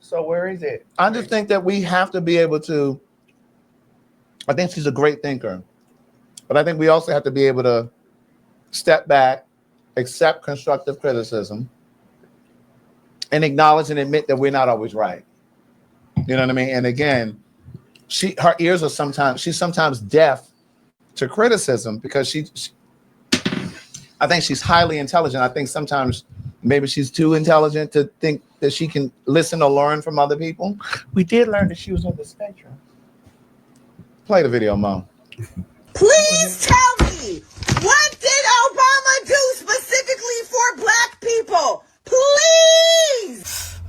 So where is it? I just think that we have to be able to. I think she's a great thinker, but I think we also have to be able to step back, accept constructive criticism, and acknowledge and admit that we're not always right. You know what I mean? And again, her ears are she's sometimes deaf to criticism because I think she's highly intelligent. I think sometimes maybe she's too intelligent to think that she can listen or learn from other people. We did learn that she was on the spectrum. Play the video, Mo. Please tell me, what did Obama do specifically for black people? Please!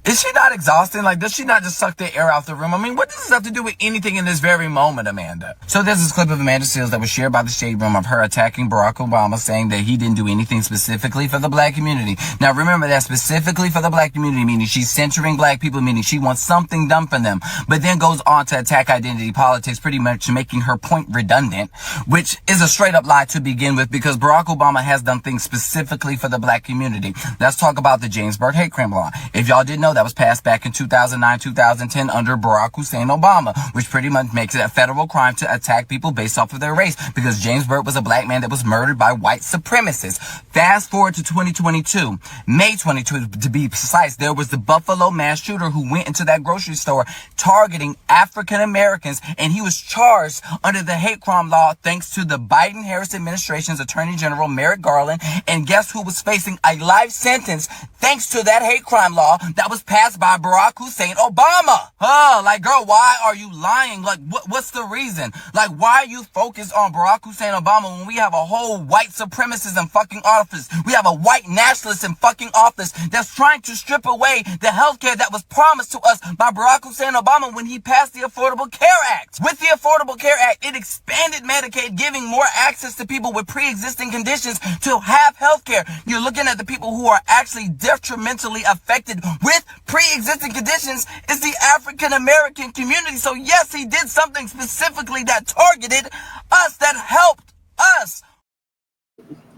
Is she not exhausting? Like, does she not just suck the air out the room? I mean, what does this have to do with anything in this very moment, Amanda? So there's this clip of Amanda Seales that was shared by the Shade Room of her attacking Barack Obama, saying that he didn't do anything specifically for the black community. Now, remember that specifically for the black community, meaning she's centering black people, meaning she wants something done for them, but then goes on to attack identity politics, pretty much making her point redundant, which is a straight up lie to begin with, because Barack Obama has done things specifically for the black community. Let's talk about the Jamesburg hate crime law. If y'all didn't know, that was passed back in 2009, 2010 under Barack Hussein Obama, which pretty much makes it a federal crime to attack people based off of their race, because James Byrd was a black man that was murdered by white supremacists. Fast forward to 2022, May 22 to be precise, there was the Buffalo mass shooter who went into that grocery store targeting African Americans, and he was charged under the hate crime law thanks to the Biden-Harris administration's Attorney General Merrick Garland. And guess who was facing a life sentence thanks to that hate crime law that was passed by Barack Hussein Obama? Like, girl, why are you lying? Like, what's the reason? Like, why are you focused on Barack Hussein Obama when we have a whole white supremacist in fucking office? We have a white nationalist in fucking office that's trying to strip away the healthcare that was promised to us by Barack Hussein Obama when he passed the Affordable Care Act. With the Affordable Care Act, it expanded Medicaid, giving more access to people with pre-existing conditions to have healthcare. You're looking at the people who are actually detrimentally affected with pre-existing conditions is the African American community. So yes, he did something specifically that targeted us, that helped us.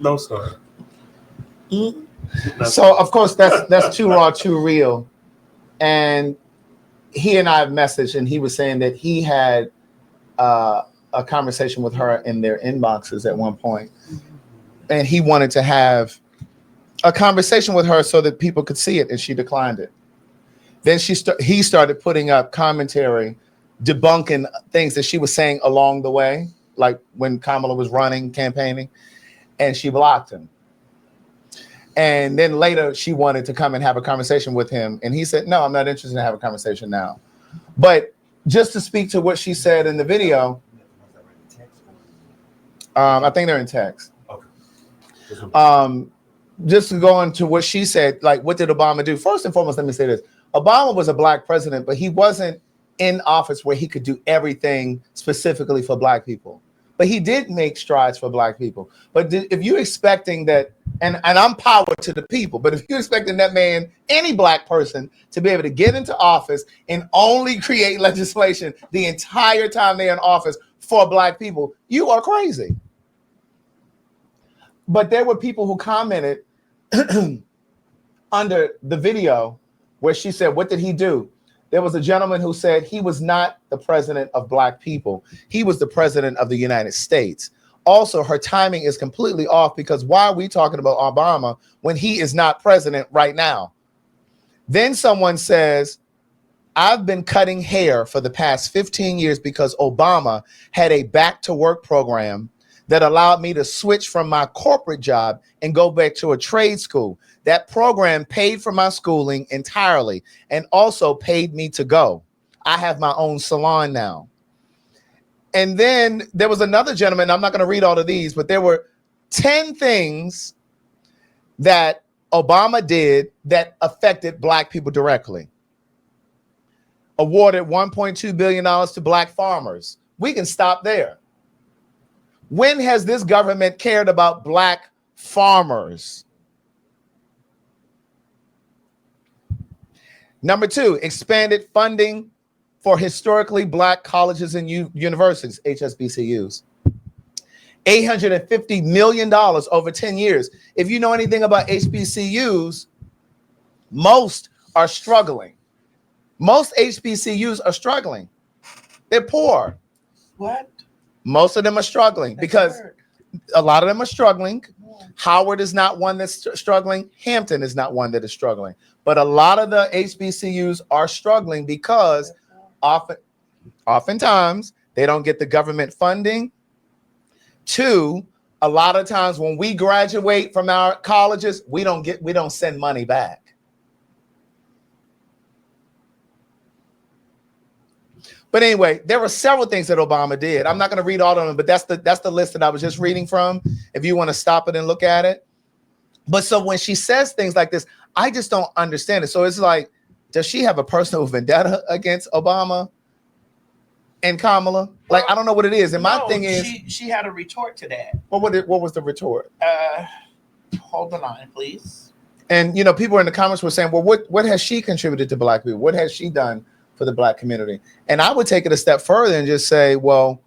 No story. So of course that's too raw, too real. And he and I have messaged, and he was saying that he had a conversation with her in their inboxes at one point, and he wanted to have a conversation with her so that people could see it, and she declined it. Then he started putting up commentary, debunking things that she was saying along the way, like when Kamala was campaigning, and she blocked him. And then later she wanted to come and have a conversation with him, and he said, "No, I'm not interested in having a conversation now." But just to speak to what she said in the video, I think they're in text. Just to go into what she said, like, what did Obama do? First and foremost, let me say this. Obama was a black president, but he wasn't in office where he could do everything specifically for black people. But he did make strides for black people. But if you're expecting that, and I'm power to the people, but if you're expecting that man, any black person, to be able to get into office and only create legislation the entire time they're in office for black people, you are crazy. But there were people who commented under the video where she said, what did he do? There was a gentleman who said he was not the president of black people. He was the president of the United States. Also, her timing is completely off, because why are we talking about Obama when he is not president right now? Then someone says, I've been cutting hair for the past 15 years because Obama had a back to work program that allowed me to switch from my corporate job and go back to a trade school. That program paid for my schooling entirely and also paid me to go. I have my own salon now. And then there was another gentleman, I'm not going to read all of these, but there were 10 things that Obama did that affected black people directly. Awarded $1.2 billion to black farmers. We can stop there. When has this government cared about black farmers? Number 2, expanded funding for historically black colleges and universities, HSBCUs. $850 million over 10 years. If you know anything about HBCUs, most are struggling. Most HBCUs are struggling. They're poor. What? Most of them are struggling because a lot of them are struggling. Howard is not one that's struggling. Hampton is not one that is struggling. But a lot of the HBCUs are struggling because oftentimes they don't get the government funding. Two, a lot of times when we graduate from our colleges, we don't send money back. But anyway, there were several things that Obama did. I'm not going to read all of them, but that's the list that I was just reading from. If you want to stop it and look at it. But so when she says things like this, I just don't understand it. So it's like, does she have a personal vendetta against Obama and Kamala? Like, I don't know what it is. And my thing is, she had a retort to that. what was the retort? Hold the line, please. And people in the comments were saying, well, what has she contributed to Black people? What has she done for the Black community? And I would take it a step further and just say, well,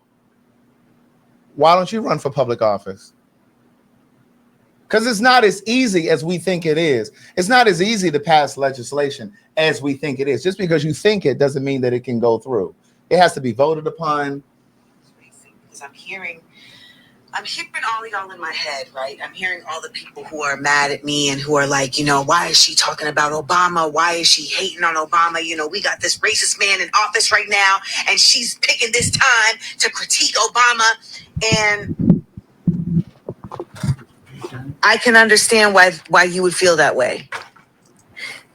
why don't you run for public office? Because it's not as easy as we think it is. It's not as easy to pass legislation as we think it is. Just because you think it doesn't mean that it can go through. It has to be voted upon. Because I'm hearing all y'all in my head, right? I'm hearing all the people who are mad at me and who are like, why is she talking about Obama? Why is she hating on Obama? We got this racist man in office right now, and she's picking this time to critique Obama. And I can understand why you would feel that way.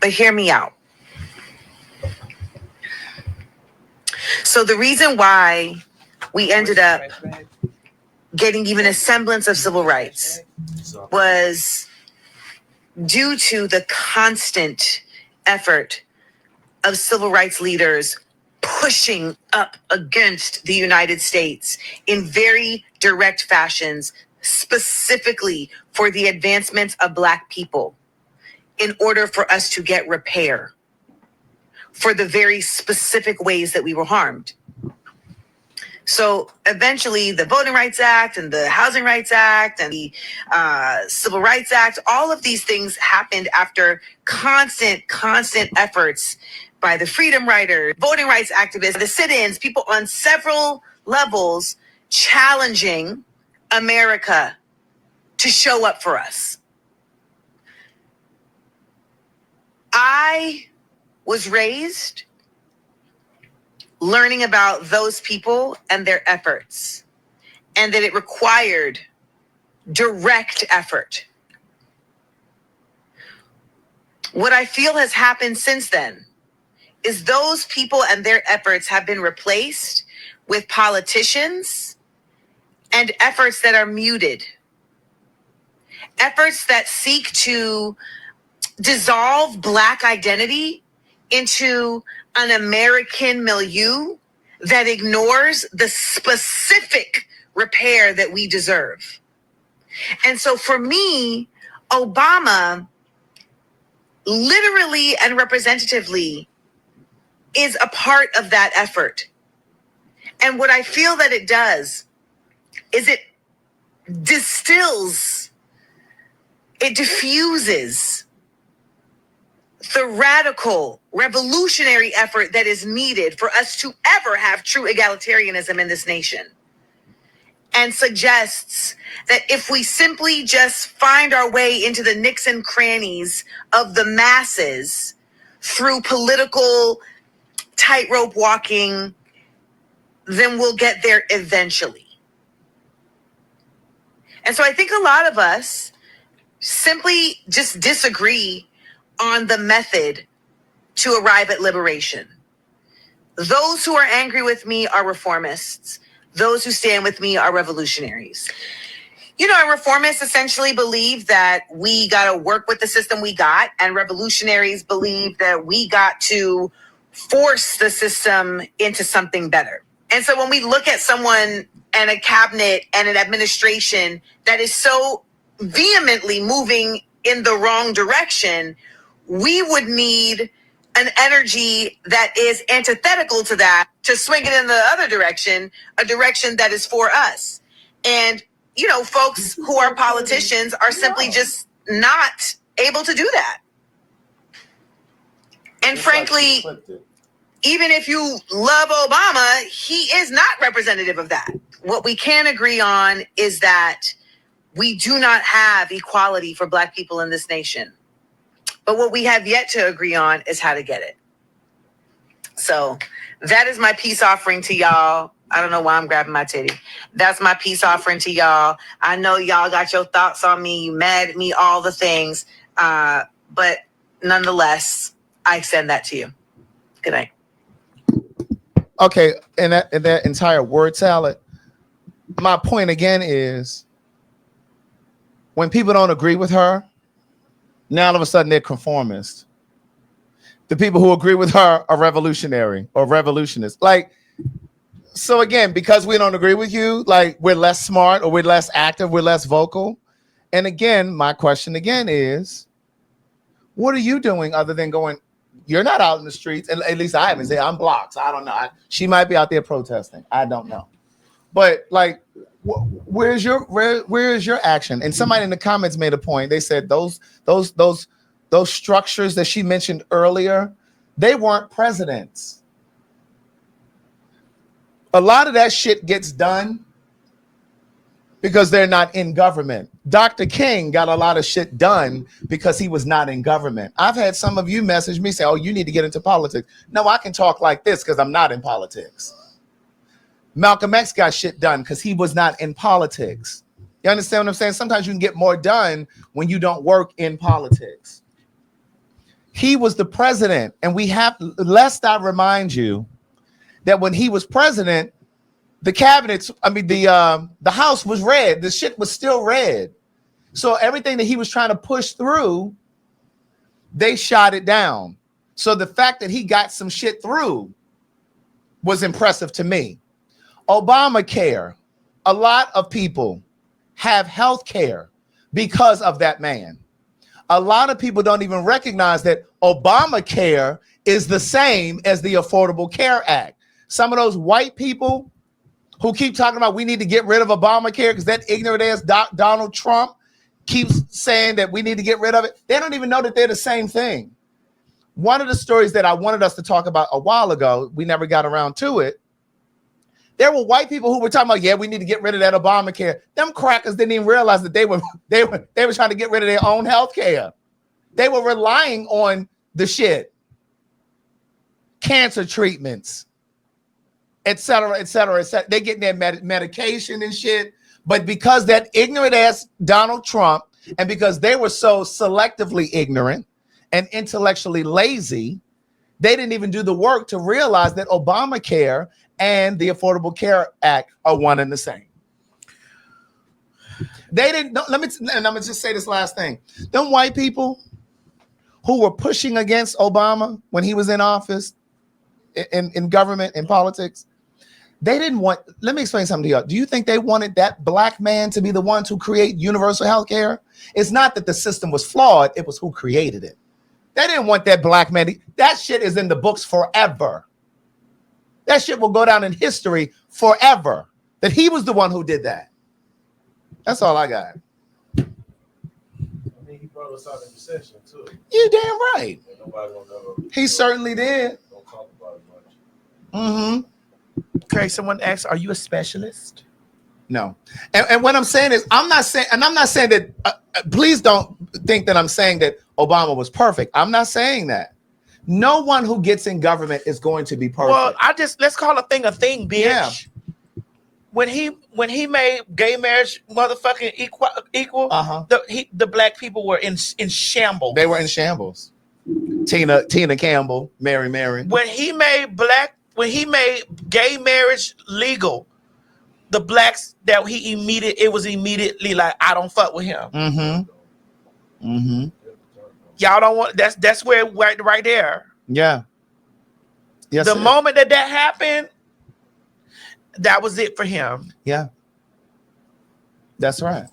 But hear me out. So the reason why we ended up getting even a semblance of civil rights was due to the constant effort of civil rights leaders pushing up against the United States in very direct fashions, specifically for the advancement of Black people, in order for us to get repair for the very specific ways that we were harmed. So eventually the Voting Rights Act and the Housing Rights Act and the Civil Rights Act, all of these things happened after constant efforts by the freedom riders, voting rights activists, the sit-ins, people on several levels challenging America to show up for us. I was raised learning about those people and their efforts, and that it required direct effort. What I feel has happened since then is those people and their efforts have been replaced with politicians and efforts that are muted, efforts that seek to dissolve Black identity into an American milieu that ignores the specific repair that we deserve. And so for me, Obama literally and representatively is a part of that effort. And what I feel that it does is it distills, it diffuses the radical, revolutionary effort that is needed for us to ever have true egalitarianism in this nation. And suggests that if we simply just find our way into the nooks and crannies of the masses through political tightrope walking, then we'll get there eventually. And so I think a lot of us simply just disagree on the method to arrive at liberation. Those who are angry with me are reformists. Those who stand with me are revolutionaries. And reformists essentially believe that we got to work with the system we got, and revolutionaries believe that we got to force the system into something better. And so when we look at someone and a cabinet and an administration that is so vehemently moving in the wrong direction, we would need an energy that is antithetical to that to swing it in the other direction, a direction that is for us. And, folks who are politicians are simply just not able to do that. And frankly, even if you love Obama, he is not representative of that. What we can agree on is that we do not have equality for Black people in this nation. But what we have yet to agree on is how to get it. So that is my peace offering to y'all. I don't know why I'm grabbing my titty. That's my peace offering to y'all. I know y'all got your thoughts on me, you mad at me, all the things. But nonetheless, I extend that to you. Good night. Okay, and that entire word salad, my point again is when people don't agree with her, now all of a sudden they're conformist. The people who agree with her are revolutionary or revolutionists. Like, so again, because we don't agree with you, like we're less smart or we're less active, we're less vocal. And again, my question again is, what are you doing other than going, you're not out in the streets, and at least I haven't said I'm blocked. So I don't know. She might be out there protesting. I don't know. But like, where's your action? And somebody in the comments made a point. They said those structures that she mentioned earlier, they weren't presidents. A lot of that shit gets done because they're not in government. Dr. King got a lot of shit done because he was not in government. I've had some of you message me say, oh, you need to get into politics. No, I can talk like this because I'm not in politics. Malcolm X got shit done because he was not in politics. You understand what I'm saying? Sometimes you can get more done when you don't work in politics. He was the president, and lest I remind you that when he was president, the House was red. The shit was still red. So everything that he was trying to push through, they shot it down. So the fact that he got some shit through was impressive to me. Obamacare, a lot of people have health care because of that man. A lot of people don't even recognize that Obamacare is the same as the Affordable Care Act. Some of those white people who keep talking about we need to get rid of Obamacare because that ignorant ass Donald Trump keeps saying that we need to get rid of it. They don't even know that they're the same thing. One of the stories that I wanted us to talk about a while ago, we never got around to it. There were white people who were talking about, yeah, we need to get rid of that Obamacare. Them crackers didn't even realize that they were trying to get rid of their own health care. They were relying on the shit. Cancer treatments, et cetera, et cetera, et cetera. They getting their medication and shit. But because that ignorant ass Donald Trump, and because they were so selectively ignorant and intellectually lazy, they didn't even do the work to realize that Obamacare and the Affordable Care Act are one and the same. They didn't. I'm gonna just say this last thing. Them white people who were pushing against Obama when he was in office, in government, in politics, they didn't want. Let me explain something to you. Do you think they wanted that black man to be the one to create universal health care? It's not that the system was flawed. It was who created it. They didn't want that black man. That shit is in the books forever. That shit will go down in history forever. That he was the one who did that. That's all I got. I mean, he brought us out of recession too. You damn right. And nobody will never. He certainly did. Don't talk about it much. Mm-hmm. Okay, someone asked, are you a specialist? No. And what I'm saying is, I'm not saying that, please don't think that I'm saying that Obama was perfect. I'm not saying that. No one who gets in government is going to be perfect. Well, let's call a thing, bitch. Yeah. When he made gay marriage motherfucking equal, the black people were in shambles. They were in shambles. Tina Campbell, Mary. When he made gay marriage legal, the blacks that it was immediately like, I don't fuck with him. Mm-hmm. Mm-hmm. Y'all don't want that's where right there. Yeah. Yes. The moment that happened, that was it for him. Yeah. That's right.